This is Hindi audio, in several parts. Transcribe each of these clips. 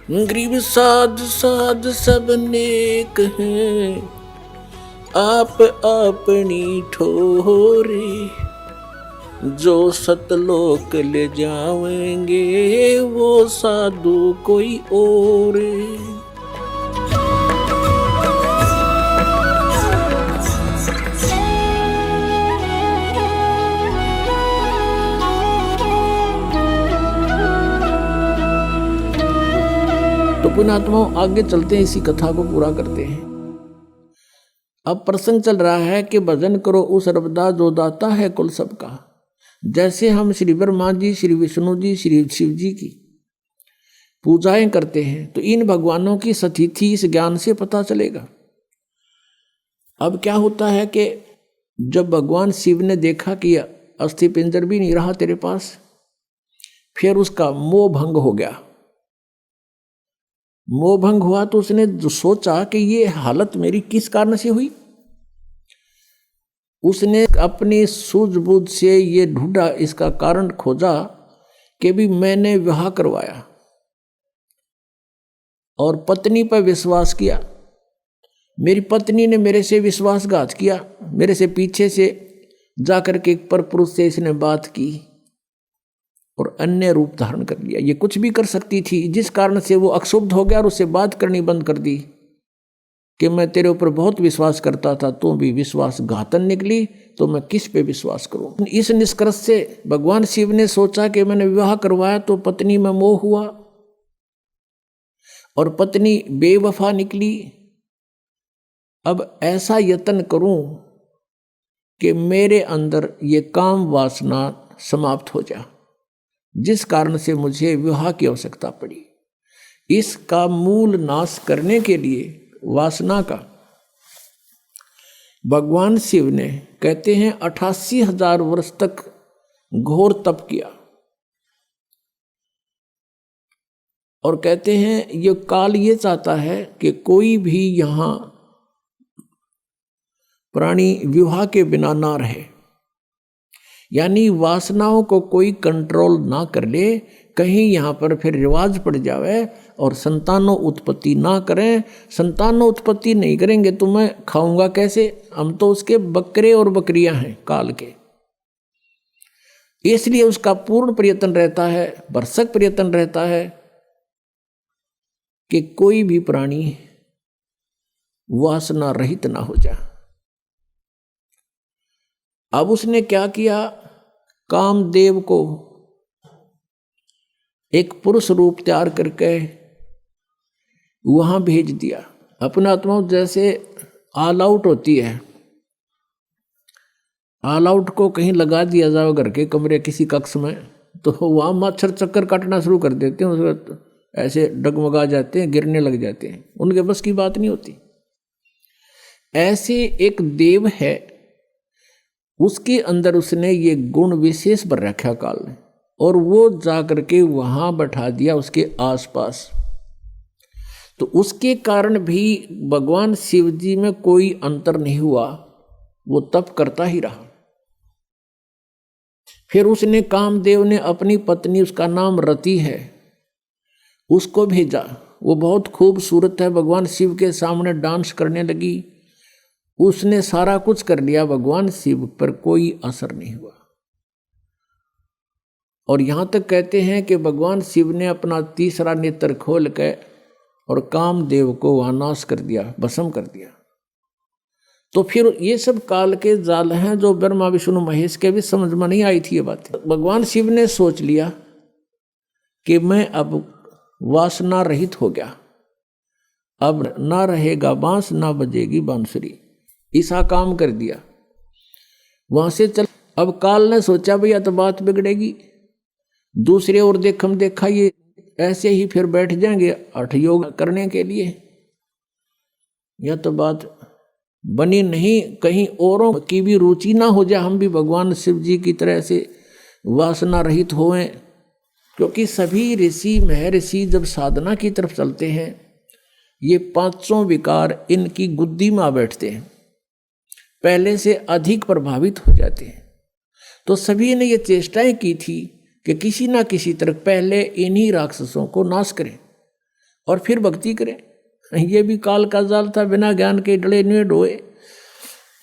गरीब साध साध सब नेक हैं, आप अपनी ठोरे, जो सतलोक ले जाएंगे वो साधु कोई और। तो पुण्यात्माओं आगे चलते हैं, इसी कथा को पूरा करते हैं। अब प्रसंग चल रहा है कि भजन करो उस रबदा जो दाता है कुल सबका। जैसे हम श्री ब्रह्मा जी, श्री विष्णु जी, श्री शिव जी की पूजाएं करते हैं तो इन भगवानों की स्थिति इस ज्ञान से पता चलेगा। अब क्या होता है कि जब भगवान शिव ने देखा कि अस्थि पिंजर भी नहीं रहा तेरे पास, फिर उसका मोह भंग हो गया। मोह भंग हुआ तो उसने जो सोचा कि ये हालत मेरी किस कारण से हुई। उसने अपनी सूझबूझ से ये ढूंढा, इसका कारण खोजा कि भी मैंने विवाह करवाया और पत्नी पर विश्वास किया, मेरी पत्नी ने मेरे से विश्वासघात किया, मेरे से पीछे से जाकर के एक पर पुरुष से इसने बात की और अन्य रूप धारण कर लिया। ये कुछ भी कर सकती थी, जिस कारण से वो अक्षुब्ध हो गया और उससे बात करनी बंद कर दी कि मैं तेरे ऊपर बहुत विश्वास करता था, तू भी विश्वासघातन निकली, तो मैं किस पे विश्वास करूं। इस निष्कर्ष से भगवान शिव ने सोचा कि मैंने विवाह करवाया तो पत्नी में मोह हुआ और पत्नी बेवफा निकली। अब ऐसा यत्न करूं कि मेरे अंदर ये काम वासना समाप्त हो जाए, जिस कारण से मुझे विवाह की आवश्यकता पड़ी। इसका मूल नाश करने के लिए वासना का भगवान शिव ने कहते हैं 88,000 वर्ष तक घोर तप किया और कहते हैं ये काल ये चाहता है कि कोई भी यहां प्राणी विवाह के बिना ना रहे, यानी वासनाओं को कोई कंट्रोल ना कर ले, कहीं यहाँ पर फिर रिवाज पड़ जावे और संतानों उत्पत्ति ना करें। संतानों उत्पत्ति नहीं करेंगे तो मैं खाऊंगा कैसे, हम तो उसके बकरे और बकरियां हैं काल के। इसलिए उसका पूर्ण प्रयत्न रहता है, भरसक प्रयत्न रहता है कि कोई भी प्राणी वासना रहित ना हो जाए। अब उसने क्या किया, कामदेव को एक पुरुष रूप तैयार करके वहां भेज दिया। अपना आत्मा जैसे ऑल आउट होती है, ऑल आउट को कहीं लगा दिया जाए घर के कमरे किसी कक्ष में, तो वहां मच्छर चक्कर काटना शुरू कर देते हैं, उसको ऐसे डगमगा जाते हैं, गिरने लग जाते हैं, उनके बस की बात नहीं होती। ऐसे एक देव है, उसके अंदर उसने ये गुण विशेष पर रखा काल ने, और वो जाकर के वहां बैठा दिया उसके आसपास। तो उसके कारण भी भगवान शिव जी में कोई अंतर नहीं हुआ, वो तप करता ही रहा। फिर उसने कामदेव ने अपनी पत्नी, उसका नाम रति है, उसको भेजा। वो बहुत खूबसूरत है, भगवान शिव के सामने डांस करने लगी। उसने सारा कुछ कर लिया, भगवान शिव पर कोई असर नहीं हुआ। और यहां तक कहते हैं कि भगवान शिव ने अपना तीसरा नेत्र खोल के और कामदेव को वहां नाश कर दिया, भस्म कर दिया। तो फिर ये सब काल के जाल हैं जो ब्रह्मा विष्णु महेश के भी समझ में नहीं आई थी ये बात। भगवान शिव ने सोच लिया कि मैं अब वासना रहित हो गया, अब ना रहेगा बांस ना बजेगी बांसुरी, ऐसा काम कर दिया। वहां से चल, अब काल ने सोचा भैया तो बात बिगड़ेगी, दूसरे और देखा ये ऐसे ही फिर बैठ जाएंगे हठ योग करने के लिए, यह तो बात बनी नहीं। कहीं औरों की भी रुचि ना हो जाए, हम भी भगवान शिव जी की तरह से वासना रहित होएं। क्योंकि सभी ऋषि महर्षि जब साधना की तरफ चलते हैं, ये पांचों विकार इनकी गुद्दी में आ बैठते हैं, पहले से अधिक प्रभावित हो जाते हैं। तो सभी ने ये चेष्टाएं की थी कि किसी ना किसी तरह पहले इन्हीं राक्षसों को नाश करें। और फिर भक्ति करें। ये भी काल का जाल था, बिना ज्ञान के डले नुए ढोए।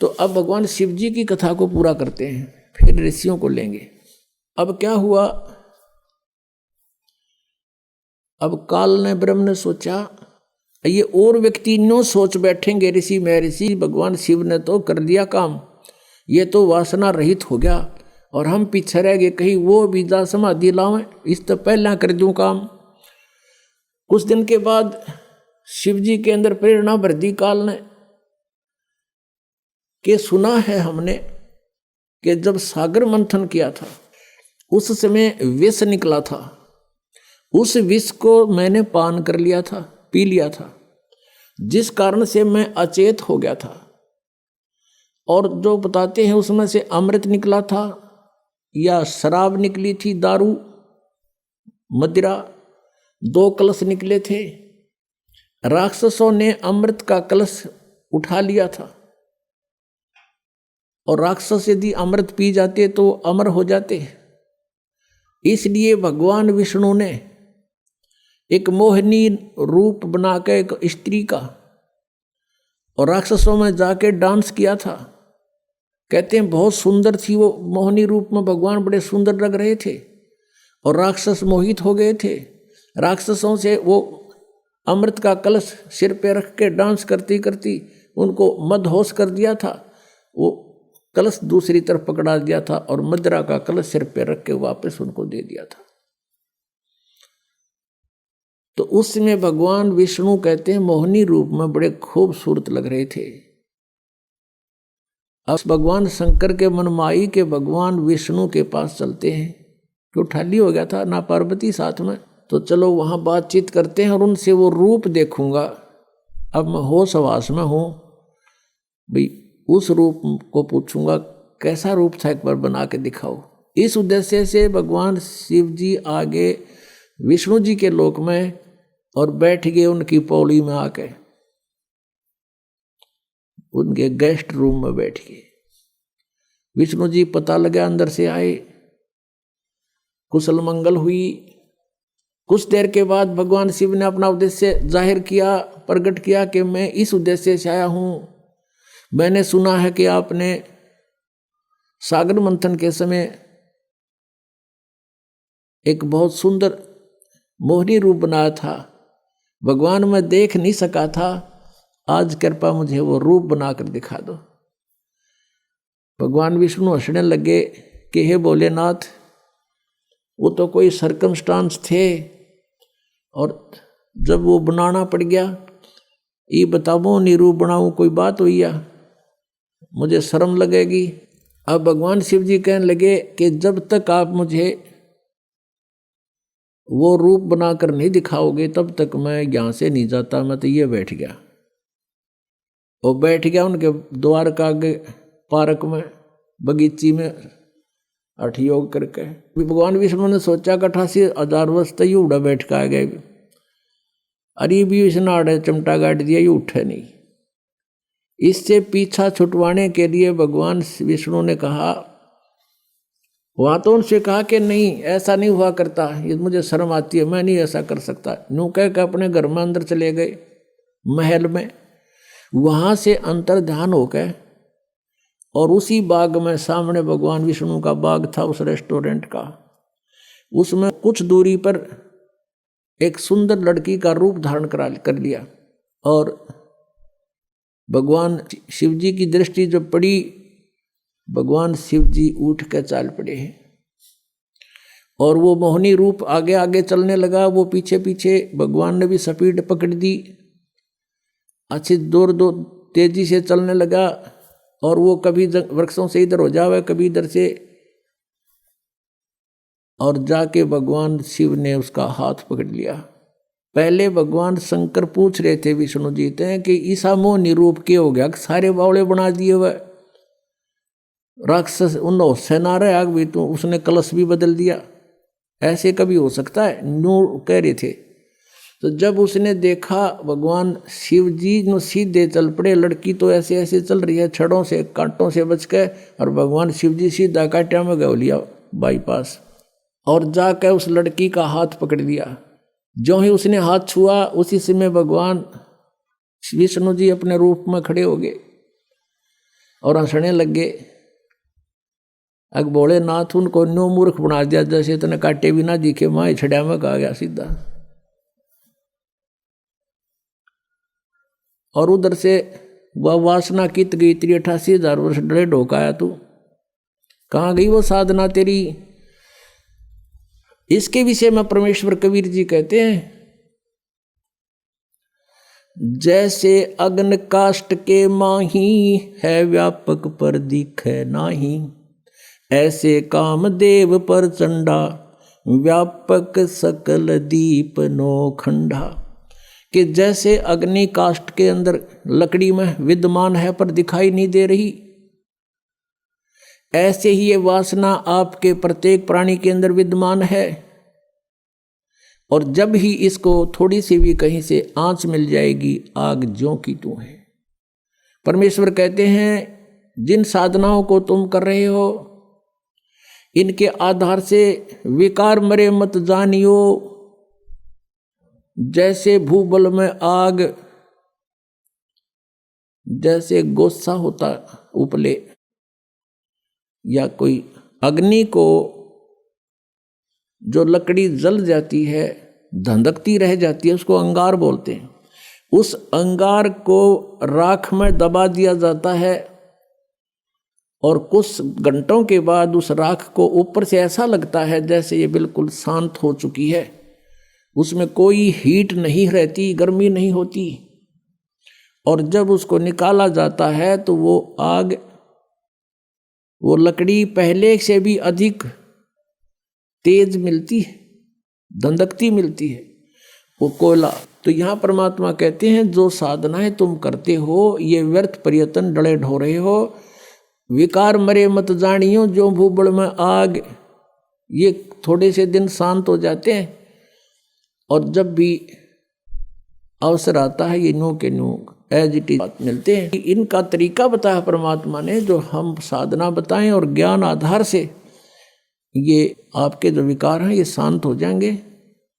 तो अब भगवान शिव जी की कथा को पूरा करते हैं, फिर ऋषियों को लेंगे। अब क्या हुआ, अब काल ने ब्रह्म ने सोचा, ये और व्यक्ति नो सोच बैठेंगे ऋषि महर्षि, भगवान शिव ने तो कर दिया काम, ये तो वासना रहित हो गया और हम पीछे रह गए, कहीं वो विद्या समाधि लावें, इस तो पहला कर दूं काम। कुछ दिन के बाद शिव जी के अंदर प्रेरणा भर दी काल ने कि सुना है हमने कि जब सागर मंथन किया था उस समय विष निकला था, उस विष को मैंने पान कर लिया था, पी लिया था, जिस कारण से मैं अचेत हो गया था। और जो बताते हैं उसमें से अमृत निकला था या शराब निकली थी, दारू मदिरा, 2 कलश निकले थे। राक्षसों ने अमृत का कलश उठा लिया था और राक्षस यदि अमृत पी जाते तो अमर हो जाते। इसलिए भगवान विष्णु ने एक मोहिनी रूप बनाकर एक स्त्री का और राक्षसों में जाके डांस किया था। कहते हैं बहुत सुंदर थी वो मोहिनी रूप में, भगवान बड़े सुंदर लग रहे थे और राक्षस मोहित हो गए थे। राक्षसों से वो अमृत का कलश सिर पे रख के डांस करती करती उनको मदहोश कर दिया था। वो कलश दूसरी तरफ पकड़ा दिया था और मदिरा का कलश सिर पे रख के वापस उनको दे दिया था। तो उस समय भगवान विष्णु कहते हैं मोहिनी रूप में बड़े खूबसूरत लग रहे थे। अब भगवान शंकर के मनमाई के भगवान विष्णु के पास चलते हैं, क्यों ठाली हो गया था ना पार्वती साथ में, तो चलो वहाँ बातचीत करते हैं और उनसे वो रूप देखूंगा। अब मैं होश हवास में हूँ भाई, उस रूप को पूछूंगा कैसा रूप था, एक बार बना के दिखाओ। इस उद्देश्य से भगवान शिव जी आगे विष्णु जी के लोक में और बैठ गए उनकी पौड़ी में आके, उनके गेस्ट रूम में बैठ गए। विष्णु जी पता लगा अंदर से आए, कुशल मंगल हुई। कुछ देर के बाद भगवान शिव ने अपना उद्देश्य जाहिर किया, प्रकट किया कि मैं इस उद्देश्य से आया हूँ। मैंने सुना है कि आपने सागर मंथन के समय एक बहुत सुंदर मोहिनी रूप बनाया था, भगवान मैं देख नहीं सका था, आज कृपा मुझे वो रूप बनाकर दिखा दो। भगवान विष्णु हंसने लगे कि हे भोलेनाथ, वो तो कोई सर्कमस्टांस थे और जब वो बनाना पड़ गया, ये बताओ नी रूप बनाऊं, कोई बात हुई या मुझे शर्म लगेगी। अब भगवान शिव जी कहने लगे कि जब तक आप मुझे वो रूप बनाकर नहीं दिखाओगे तब तक मैं यहाँ से नहीं जाता। मैं तो ये बैठ गया, वो बैठ गया उनके द्वार का आगे पार्क में, बगीची में हठ योग करके। भगवान विष्णु ने सोचा कि 88,000 वर्ष तक ये उड़ा बैठ के आ गए, अरे भी इसने आड़े चमटा गाड़ दिया, ये उठे नहीं। इससे पीछा छुटवाने के लिए भगवान विष्णु ने कहा, वहाँ तो उनसे कहा कि नहीं ऐसा नहीं हुआ करता, ये मुझे शर्म आती है, मैं नहीं ऐसा कर सकता। यूँ कह के अपने घर में अंदर चले गए महल में। वहाँ से अंतर ध्यान हो गए और उसी बाग में, सामने भगवान विष्णु का बाग था उस रेस्टोरेंट का, उसमें कुछ दूरी पर एक सुंदर लड़की का रूप धारण कर लिया। और भगवान शिव जी की दृष्टि जब पड़ी, भगवान शिव जी उठ कर चाल पड़े हैं और वो मोहिनी रूप आगे आगे चलने लगा, वो पीछे पीछे। भगवान ने भी स्पीड पकड़ दी, अच्छी दूर तेजी से चलने लगा और वो कभी वृक्षों से इधर हो जावे, कभी इधर से, और जाके भगवान शिव ने उसका हाथ पकड़ लिया। पहले भगवान शंकर पूछ रहे थे विष्णु जी से कि ईसा मोहिनी रूप के हो गया, सारे बावले बना दिए हुए राक्षस, उन सेना रहा भी तो उसने कलश भी बदल दिया, ऐसे कभी हो सकता है, न्यू कह रहे थे। तो जब उसने देखा भगवान शिव जी नो सीधे चल पड़े, लड़की तो ऐसे ऐसे चल रही है छड़ों से कांटों से बच के, और भगवान शिव जी सीधा कांटिया में गौ लिया बाईपास, और जाकर उस लड़की का हाथ पकड़ लिया जो ही उसने हाथ छुआ उसी समय भगवान विष्णु जी अपने रूप में खड़े हो गए और हंसने लग गए। अग भोलेनाथ उनको न्यू मूर्ख बना दिया जैसे इतने काटे भी ना दिखे, माँ छड़िया में कहा गया सीधा। और उधर से वह वासना कित गई, 88,000 वर्ष डरे ढोकाया तू, कहाँ गई वो साधना तेरी। इसके विषय में परमेश्वर कबीर जी कहते हैं, जैसे अग्न काष्ठ के माही है व्यापक पर दिखे नाही, ऐसे कामदेव पर चंडा व्यापक सकल दीप नौखंडा। कि जैसे अग्नि काष्ठ के अंदर लकड़ी में विद्यमान है पर दिखाई नहीं दे रही, ऐसे ही ये वासना आपके प्रत्येक प्राणी के अंदर विद्यमान है। और जब ही इसको थोड़ी सी भी कहीं से आंच मिल जाएगी, आग ज्यों की त्यों है। परमेश्वर कहते हैं जिन साधनाओं को तुम कर रहे हो, इनके आधार से विकार मरे मत जानियो। जैसे भूबल में आग, जैसे गोस्सा होता उपले, या कोई अग्नि को जो लकड़ी जल जाती है धंधकती रह जाती है, उसको अंगार बोलते हैं। उस अंगार को राख में दबा दिया जाता है और कुछ घंटों के बाद उस राख को ऊपर से ऐसा लगता है जैसे ये बिल्कुल शांत हो चुकी है, उसमें कोई हीट नहीं रहती, गर्मी नहीं होती। और जब उसको निकाला जाता है तो वो आग, वो लकड़ी पहले से भी अधिक तेज मिलती है, धंधकती मिलती है, वो कोयला। तो यहाँ परमात्मा कहते हैं जो साधनाएं तुम करते हो ये व्यर्थ प्रयत्न डले ढो रहे हो। विकार मरे मत जानियो, जो भूबड़ में आग, ये थोड़े से दिन शांत हो जाते हैं और जब भी अवसर आता है ये न्यू के न्यू एज इट इज मिलते हैं। इनका तरीका बताया परमात्मा ने, जो हम साधना बताएं और ज्ञान आधार से ये आपके जो विकार हैं ये शांत हो जाएंगे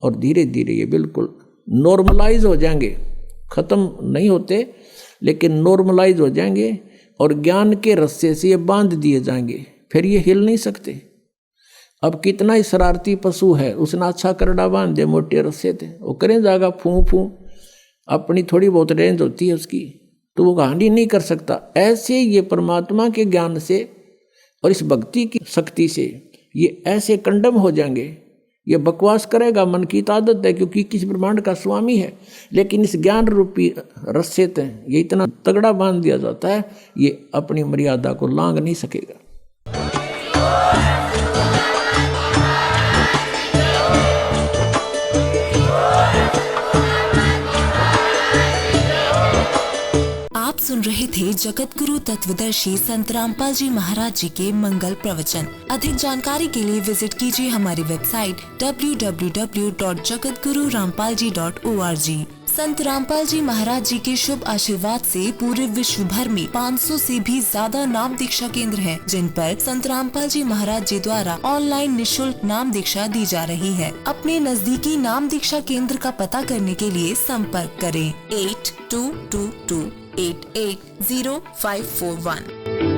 और धीरे धीरे ये बिल्कुल नॉर्मलाइज हो जाएंगे। खत्म नहीं होते लेकिन नॉर्मलाइज हो जाएंगे और ज्ञान के रस्से से ये बांध दिए जाएंगे, फिर ये हिल नहीं सकते। अब कितना ही शरारती पशु है, उसने अच्छा करड़ा बांध दिया मोटे रस्से थे, वो करें जाएगा फूं फूं, अपनी थोड़ी बहुत रेंज होती है उसकी, तो वो हानि नहीं कर सकता। ऐसे ये परमात्मा के ज्ञान से और इस भक्ति की शक्ति से ये ऐसे कंडम हो जाएंगे। ये बकवास करेगा, मन की आदत है, क्योंकि किस ब्रह्मांड का स्वामी है, लेकिन इस ज्ञान रूपी रस्से से ये इतना तगड़ा बांध दिया जाता है, ये अपनी मर्यादा को लांघ नहीं सकेगा। आप सुन रहे थे जगत गुरु तत्वदर्शी संत रामपाल जी महाराज जी के मंगल प्रवचन। अधिक जानकारी के लिए विजिट कीजिए हमारी वेबसाइट www.jagatgururampalji.org। संत रामपाल जी महाराज जी के शुभ आशीर्वाद से पूरे विश्व भर में 500 से भी ज्यादा नाम दीक्षा केंद्र हैं, जिन पर संत रामपाल जी महाराज जी द्वारा ऑनलाइन निशुल्क नाम दीक्षा दी जा रही है। अपने नजदीकी नाम दीक्षा केंद्र का पता करने के लिए संपर्क करें 8222880541।